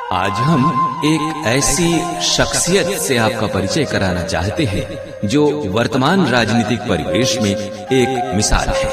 आज हम एक ऐसी शख्सियत से आपका परिचय कराना चाहते हैं जो वर्तमान राजनीतिक परिवेश में एक मिसाल है।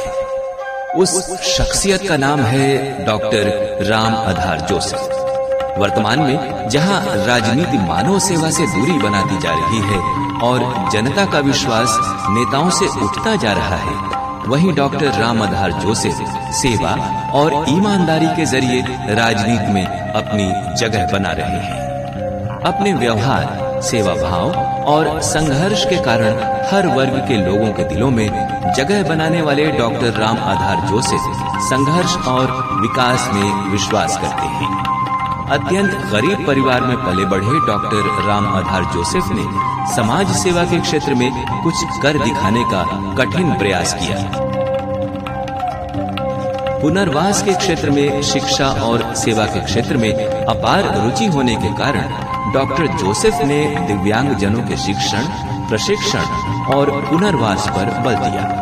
उस शख्सियत का नाम है डॉक्टर राम आधार जोसेफ। वर्तमान में जहां राजनीति मानव सेवा से दूरी बनाती जा रही है और जनता का विश्वास नेताओं से उठता जा रहा है, वहीं डॉक्टर राम आधार जोसेफ सेवा और ईमानदारी के जरिए राजनीति में अपनी जगह बना रहे हैं। अपने व्यवहार, सेवा भाव और संघर्ष के कारण हर वर्ग के लोगों के दिलों में जगह बनाने वाले डॉक्टर राम आधार जोसेफ संघर्ष और विकास में विश्वास करते हैं। अत्यंत गरीब परिवार में पले बढ़े डॉक्टर राम आधार जोसेफ ने समाज सेवा के क्षेत्र में कुछ कर दिखाने का कठिन प्रयास किया। पुनर्वास के क्षेत्र में शिक्षा और सेवा के क्षेत्र में अपार रुचि होने के कारण डॉक्टर जोसेफ ने दिव्यांग जनों के शिक्षण, प्रशिक्षण और पुनर्वास पर बल दिया।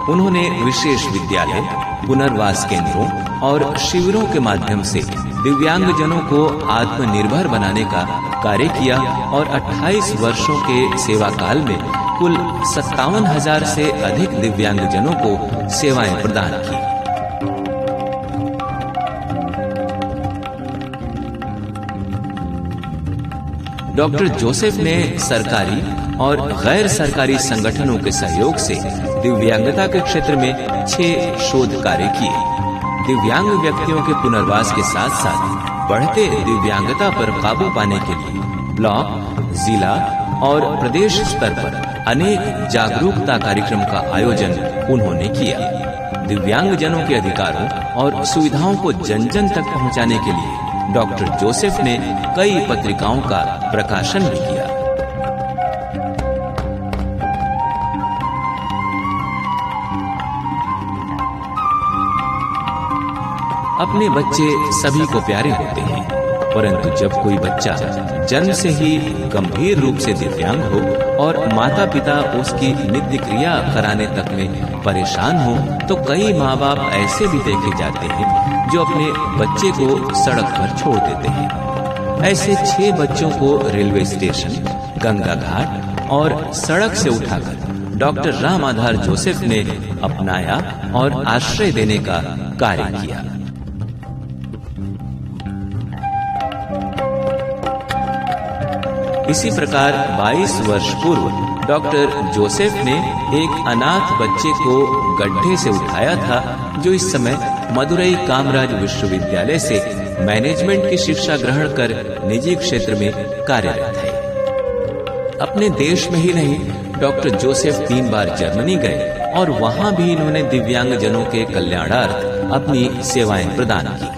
उन्होंने विशेष विद्यालय, पुनर्वास केंद्रों और शिविरों के माध्यम से दिव्यांग जनों को आत्मनिर्भर बनाने का कार्य किया और 28 वर्षों के सेवा काल में कुल 57,000 से अधिक दिव्यांग जनों को सेवाएं प्रदान की। डॉक्टर जोसेफ ने सरकारी और गैर सरकारी संगठनों के सहयोग से दिव्यांगता के क्षेत्र में 6 शोध कार्य किए। दिव्यांग व्यक्तियों के पुनर्वास के साथ साथ बढ़ते दिव्यांगता पर काबू पाने के लिए ब्लॉक, जिला और प्रदेश स्तर पर अनेक जागरूकता कार्यक्रम का आयोजन उन्होंने किया। दिव्यांग जनों के अधिकारों और सुविधाओं को जन जन तक पहुंचाने के लिए डॉक्टर जोसेफ ने कई पत्रिकाओं का प्रकाशन भी किया। अपने बच्चे सभी को प्यारे होते हैं, परंतु जब कोई बच्चा जन्म से ही गंभीर रूप से दिव्यांग हो और माता पिता उसकी नित्य क्रिया कराने तक में परेशान हो, तो कई माँ बाप ऐसे भी देखे जाते हैं जो अपने बच्चे को सड़क पर छोड़ देते हैं। ऐसे 6 बच्चों को रेलवे स्टेशन, गंगा घाट और सड़क से उठाकर डॉक्टर राम आधार जोसेफ ने अपनाया और आश्रय देने का कार्य किया। इसी प्रकार 22 वर्ष पूर्व डॉक्टर जोसेफ ने एक अनाथ बच्चे को गड्ढे से उठाया था, जो इस समय मदुरई कामराज विश्वविद्यालय से मैनेजमेंट की शिक्षा ग्रहण कर निजी क्षेत्र में कार्यरत है। अपने देश में ही नहीं, डॉक्टर जोसेफ 3 बार जर्मनी गए और वहां भी इन्होंने दिव्यांग जनों के कल्याणार्थ अपनी सेवाएं प्रदान की।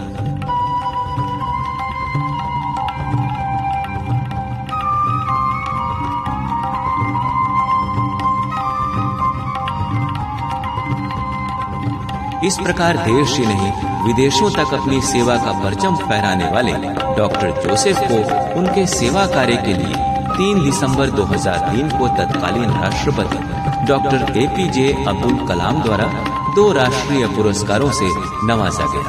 इस प्रकार देश ही नहीं, विदेशों तक अपनी सेवा का परचम फहराने वाले डॉक्टर जोसेफ को उनके सेवा कार्य के लिए 3 दिसंबर 2003 को तत्कालीन राष्ट्रपति डॉक्टर APJ अब्दुल कलाम द्वारा 2 राष्ट्रीय पुरस्कारों से नवाजा गया।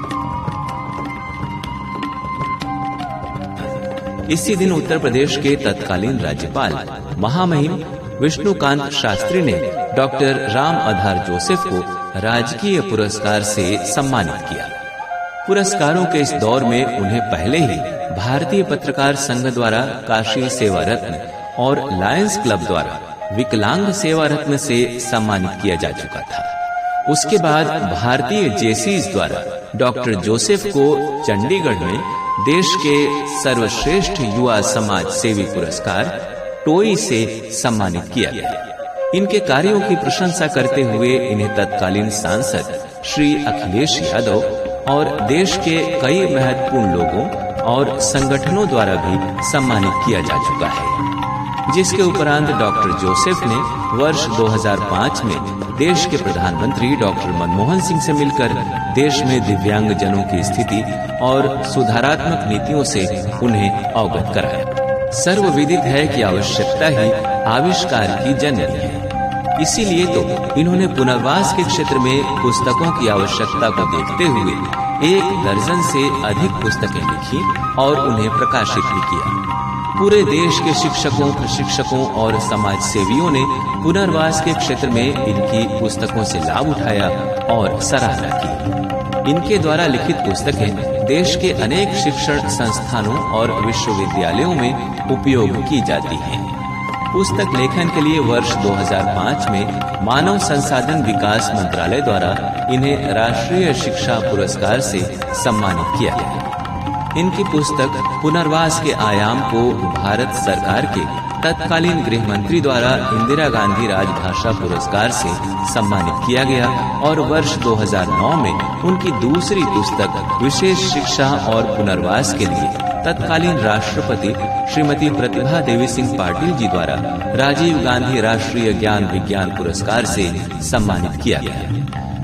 इसी दिन उत्तर प्रदेश के तत्कालीन राज्यपाल महामहिम विष्णुकांत शास्त्री ने डॉक्टर राम आधार जोसेफ को राजकीय पुरस्कार से सम्मानित किया। पुरस्कारों के इस दौर में उन्हें पहले ही भारतीय पत्रकार संघ द्वारा काशी सेवा रत्न और लायंस क्लब द्वारा विकलांग सेवा रत्न से सम्मानित किया जा चुका था। उसके बाद भारतीय जेसीज द्वारा डॉक्टर जोसेफ को चंडीगढ़ में देश के सर्वश्रेष्ठ युवा समाज सेवी पुरस्कार टोई से सम्मानित किया गया। इनके कार्यों की प्रशंसा करते हुए इन्हें तत्कालीन सांसद श्री अखिलेश यादव और देश के कई महत्वपूर्ण लोगों और संगठनों द्वारा भी सम्मानित किया जा चुका है। जिसके उपरांत डॉक्टर जोसेफ ने वर्ष 2005 में देश के प्रधानमंत्री डॉक्टर मनमोहन सिंह से मिलकर देश में दिव्यांग जनों की स्थिति और सुधारात्मक नीतियों से उन्हें अवगत कराया। सर्वविदित है कि आवश्यकता ही आविष्कार की जननी है। इसीलिए तो इन्होंने पुनर्वास के क्षेत्र में पुस्तकों की आवश्यकता को देखते हुए 1 दर्जन से अधिक पुस्तकें लिखी और उन्हें प्रकाशित भी किया। पूरे देश के शिक्षकों, प्रशिक्षकों और समाज सेवियों ने पुनर्वास के क्षेत्र में इनकी पुस्तकों से लाभ उठाया और सराहना की। इनके द्वारा लिखित पुस्तकें देश के अनेक शिक्षण संस्थानों और विश्वविद्यालयों में उपयोग की जाती हैं। पुस्तक लेखन के लिए वर्ष 2005 में मानव संसाधन विकास मंत्रालय द्वारा इन्हें राष्ट्रीय शिक्षा पुरस्कार से सम्मानित किया गया। इनकी पुस्तक पुनर्वास के आयाम को भारत सरकार के तत्कालीन गृह मंत्री द्वारा इंदिरा गांधी राजभाषा पुरस्कार से सम्मानित किया गया और वर्ष 2009 में उनकी दूसरी पुस्तक विशेष शिक्षा और पुनर्वास के लिए तत्कालीन राष्ट्रपति श्रीमती प्रतिभा देवी सिंह पाटिल जी द्वारा राजीव गांधी राष्ट्रीय ज्ञान विज्ञान पुरस्कार से सम्मानित किया गया।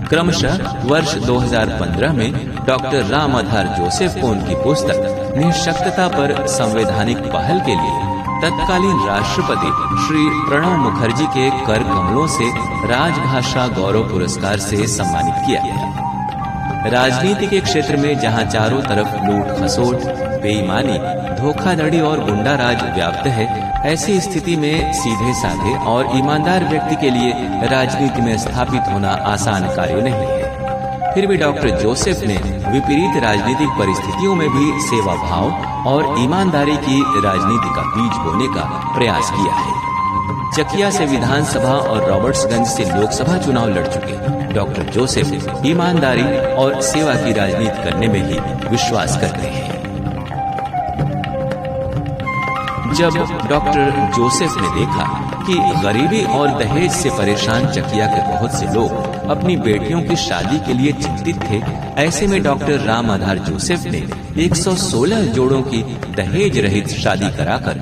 क्रमशः वर्ष 2015 में डॉक्टर राम आधार जोसेफ को उनकी पुस्तक निःशक्तता पर संवैधानिक पहल के लिए तत्कालीन राष्ट्रपति श्री प्रणब मुखर्जी के कर कमलों से राजभाषा गौरव पुरस्कार से सम्मानित किया गया। राजनीति के क्षेत्र में जहां चारों तरफ लूट खसोट, बेईमानी, धोखाधड़ी और गुंडाराज व्याप्त है, ऐसी स्थिति में सीधे साधे और ईमानदार व्यक्ति के लिए राजनीति में स्थापित होना आसान कार्य नहीं है। फिर भी डॉक्टर जोसेफ ने विपरीत राजनीतिक परिस्थितियों में भी सेवा भाव और ईमानदारी की राजनीति का बीज बोने का प्रयास किया है। चकिया से विधानसभा और रॉबर्ट्सगंज से लोकसभा चुनाव लड़ चुके डॉक्टर जोसेफ ईमानदारी और सेवा की राजनीति करने में ही विश्वास करते हैं। जब डॉक्टर जोसेफ ने देखा कि गरीबी और दहेज से परेशान चकिया के बहुत से लोग अपनी बेटियों की शादी के लिए चिंतित थे, ऐसे में डॉक्टर राम आधार जोसेफ ने 116 जोड़ों की दहेज रहित शादी कराकर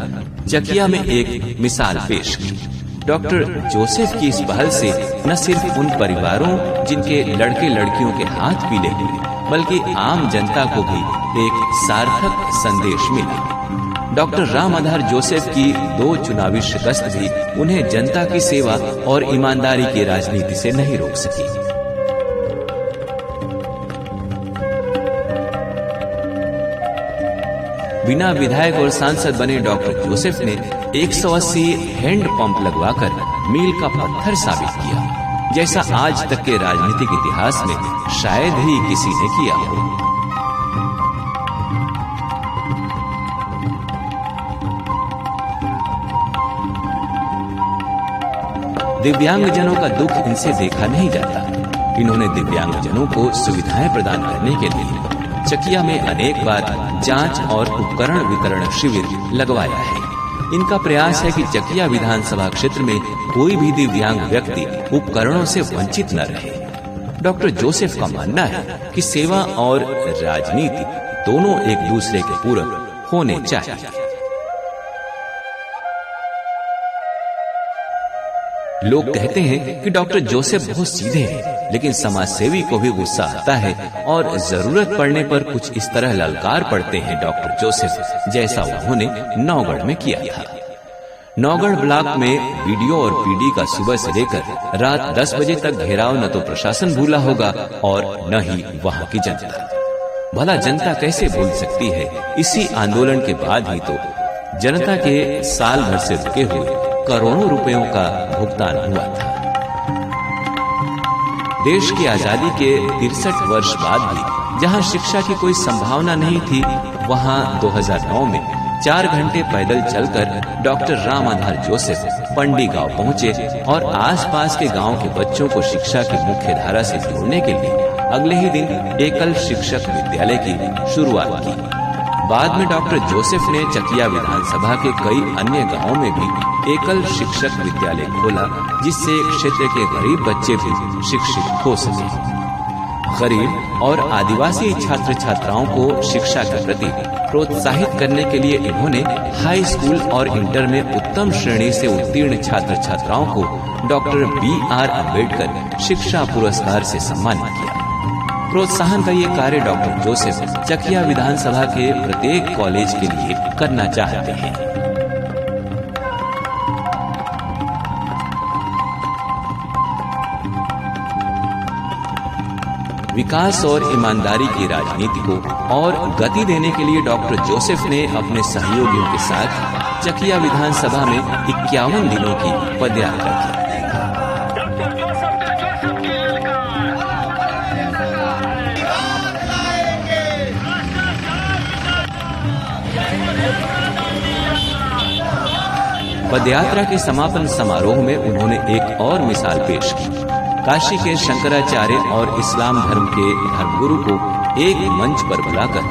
चकिया में एक मिसाल पेश की। डॉक्टर जोसेफ की इस पहल से न सिर्फ उन परिवारों जिनके लड़के लड़कियों के हाथ पीले हुए, बल्कि आम जनता को भी एक सार्थक संदेश मिला। डॉक्टर राम आधार जोसेफ की 2 चुनावी शिकस्त भी उन्हें जनता की सेवा और ईमानदारी की राजनीति से नहीं रोक सकी। बिना विधायक और सांसद बने डॉक्टर जोसेफ ने 180 हैंड पंप लगवाकर मील का पत्थर साबित किया, जैसा आज तक के राजनीतिक इतिहास में शायद ही किसी ने किया हो। दिव्यांगजनों का दुख इनसे देखा नहीं जाता। इन्होंने दिव्यांगजनों को सुविधाएं प्रदान करने के लिए चकिया में अनेक बार जांच और उपकरण वितरण शिविर लगवाया है। इनका प्रयास है कि चकिया विधानसभा क्षेत्र में कोई भी दिव्यांग व्यक्ति उपकरणों से वंचित न रहे। डॉक्टर जोसेफ का मानना है कि सेवा और राजनीति दोनों एक दूसरे के पूरक होने चाहिए। लोग कहते हैं कि डॉक्टर जोसेफ बहुत सीधे हैं, लेकिन समाज सेवी को भी गुस्सा आता है और जरूरत पड़ने पर कुछ इस तरह ललकार पड़ते हैं डॉक्टर जोसेफ, जैसा उन्होंने नौगढ़ में किया था। नौगढ़ ब्लॉक में बीडीओ और पीडी का सुबह से लेकर रात 10 बजे तक घेराव न तो प्रशासन भूला होगा और न ही वहाँ की जनता। भला जनता कैसे भूल सकती है? इसी आंदोलन के बाद ही तो जनता के साल भर से रुके हुए करोड़ों रुपयों का भुगतान हुआ था। देश की आजादी के 63 वर्ष बाद भी जहां शिक्षा की कोई संभावना नहीं थी, वहां 2009 में 4 घंटे पैदल चलकर डॉक्टर राम आधार जोसेफ पंडी गांव पहुंचे और आसपास के गांव के बच्चों को शिक्षा की मुख्य धारा से जोड़ने के लिए अगले ही दिन एकल शिक्षक विद्यालय की शुरुआत की। बाद में डॉक्टर जोसेफ ने चकिया विधानसभा के कई अन्य गांवों में भी एकल शिक्षक विद्यालय खोला, जिससे क्षेत्र के गरीब बच्चे भी शिक्षित हो सके। गरीब और आदिवासी छात्र छात्राओं को शिक्षा के प्रति प्रोत्साहित करने के लिए इन्होंने हाई स्कूल और इंटर में उत्तम श्रेणी से उत्तीर्ण छात्र छात्राओं को डॉक्टर BR अम्बेडकर शिक्षा पुरस्कार से सम्मानित किया। प्रोत्साहन का ये कार्य डॉक्टर जोसेफ चकिया विधानसभा के प्रत्येक कॉलेज के लिए करना चाहते हैं। विकास और ईमानदारी की राजनीति को और गति देने के लिए डॉक्टर जोसेफ ने अपने सहयोगियों के साथ चकिया विधानसभा में 51 दिनों की पदयात्रा की। पदयात्रा के समापन समारोह में उन्होंने एक और मिसाल पेश की। काशी के शंकराचार्य और इस्लाम धर्म के धर्मगुरु को एक मंच पर बुलाकर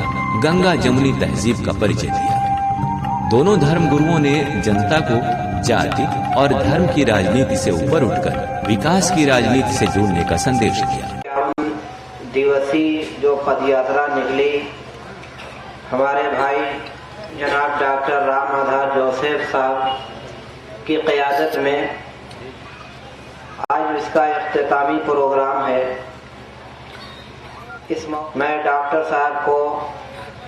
गंगा जमुनी तहजीब का परिचय दिया। दोनों धर्मगुरुओं ने जनता को जाति और धर्म की राजनीति से ऊपर उठकर विकास की राजनीति से जुड़ने का संदेश दिया। दिवसीय जो पदयात्रा निकली, हमारे भाई जनाब डॉक्टर राम आधार जोसेफ साहब की क़यादत में आज इसका इख्तितामी प्रोग्राम है। मैं डॉक्टर साहब को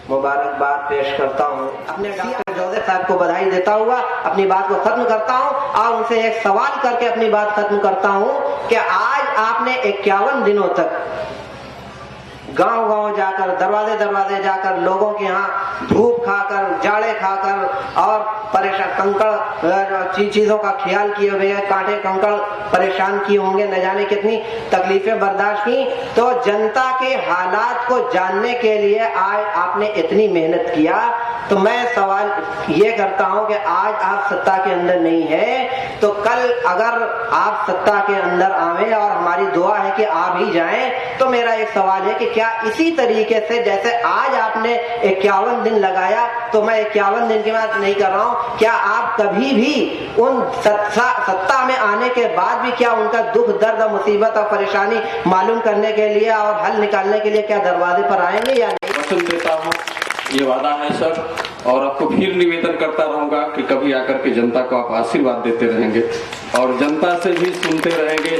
मुबारकबाद पेश करता हूँ। अपने डॉक्टर जोसेफ साहब को बधाई देता हुआ अपनी बात को खत्म करता हूँ और उनसे एक सवाल करके अपनी बात खत्म करता हूँ कि आज आपने 51 दिनों तक गांव-गांव जाकर, दरवाजे जाकर लोगों के यहाँ धूप खाकर, जाड़े खाकर और परेशान कंकड़ चीजों का ख्याल किए हुए, कांटे कंकड़ परेशान किए होंगे, न जाने कितनी तकलीफें बर्दाश्त की। तो जनता के हालात को जानने के लिए आज आपने इतनी मेहनत किया। तो मैं सवाल ये करता हूं कि आज आप सत्ता के अंदर नहीं है, तो कल अगर आप सत्ता के अंदर आवे, और हमारी दुआ है कि आ भी जाएं, तो मेरा एक सवाल है कि क्या इसी तरीके से जैसे आज आपने 51 दिन लगाया, तो मैं 51 दिन की बात नहीं कर रहा हूं, क्या आप कभी भी उन सत्ता में आने के बाद भी क्या उनका दुख दर्द मुसीबत और परेशानी मालूम करने के लिए और हल निकालने के लिए क्या दरवाजे पर आएंगे या नहीं? वचन देता हूँ, ये वादा है सर, और आपको फिर निवेदन करता रहूंगा कि कभी आकर के जनता को आप आशीर्वाद देते रहेंगे और जनता से भी सुनते रहेंगे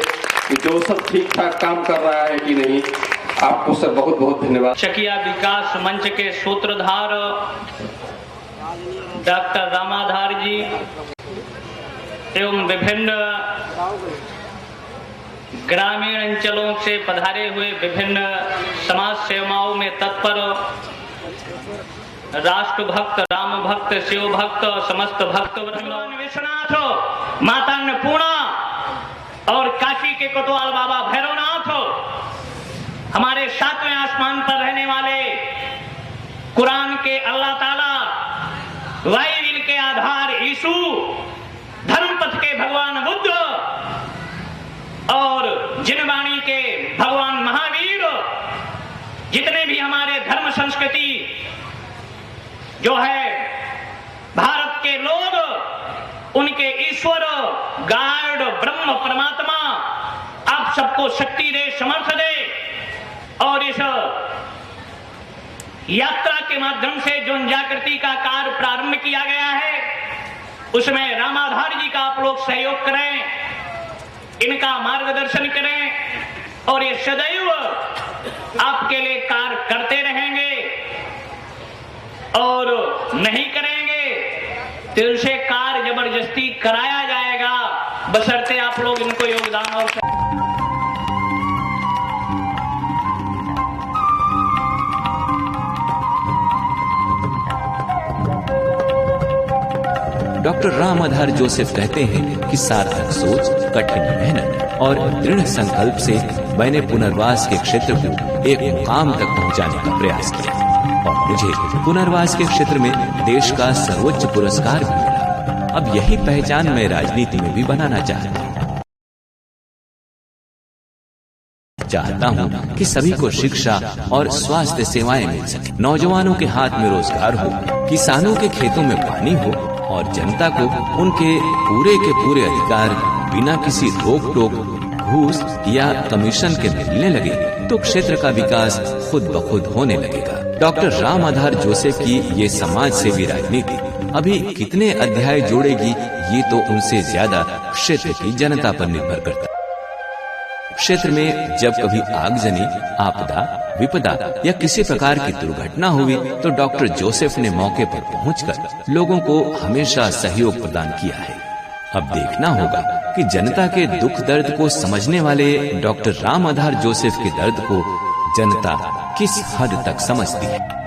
कि जो सब ठीक ठाक काम कर रहा है कि नहीं। आपको सर बहुत बहुत धन्यवाद। चकिया विकास मंच के सूत्रधार डॉक्टर रामाधार जी एवं विभिन्न ग्रामीण अंचलों से पधारे हुए विभिन्न समाज सेवाओं में तत्पर राष्ट्र भक्त, राम भक्त, शिव भक्त, समस्त भक्त वृंद, विश्वनाथ, माता अन्नपूर्णा और काशी के कोतवाल बाबा भैरवनाथ, हमारे सातवें आसमान पर रहने वाले कुरान के अल्लाह ताला, बाइबिल के आधार यीशु, धर्मपथ के भगवान बुद्ध और जिनवाणी के भगवान महावीर, जितने भी हमारे धर्म संस्कृति जो है भारत के लोग, उनके ईश्वर, गार्ड, ब्रह्म परमात्मा आप सबको शक्ति दे, समर्थ दे, और इस यात्रा के माध्यम से जो जागृति का कार्य प्रारंभ किया गया है, उसमें रामाधार जी का आप लोग सहयोग करें, इनका मार्गदर्शन करें और ये सदैव आपके लिए कार्य करते रहेंगे, और नहीं करेंगे तो उनसे कार्य जबरदस्ती कराया जाएगा, बशर्ते आप लोग इनको योगदान और डॉक्टर राम आधार जोसेफ कहते हैं कि सार्थक सोच, कठिन मेहनत और दृढ़ संकल्प से मैंने पुनर्वास के क्षेत्र को एक मुकाम तक पहुंचाने का प्रयास किया और मुझे पुनर्वास के क्षेत्र में देश का सर्वोच्च पुरस्कार भी मिला। अब यही पहचान मैं राजनीति में भी बनाना चाहता हूँ कि सभी को शिक्षा और स्वास्थ्य सेवाएं मिल सके, नौजवानों के हाथ में रोजगार हो, किसानों के खेतों में पानी हो और जनता को उनके पूरे के पूरे अधिकार बिना किसी रोक टोक, घूस या कमीशन के मिलने लगे, तो क्षेत्र का विकास खुद ब खुद होने लगेगा। डॉक्टर राम आधार जोसेफ की ये समाज सेवी राजनीति अभी कितने अध्याय जोड़ेगी, ये तो उनसे ज्यादा क्षेत्र की जनता पर निर्भर करता है। क्षेत्र में जब कभी आगजनी, आपदा, विपदा या किसी प्रकार की दुर्घटना हुई, तो डॉक्टर जोसेफ ने मौके पर पहुंचकर लोगों को हमेशा सहयोग प्रदान किया है। अब देखना होगा कि जनता के दुख दर्द को समझने वाले डॉक्टर राम आधार जोसेफ के दर्द को जनता किस हद तक समझती है।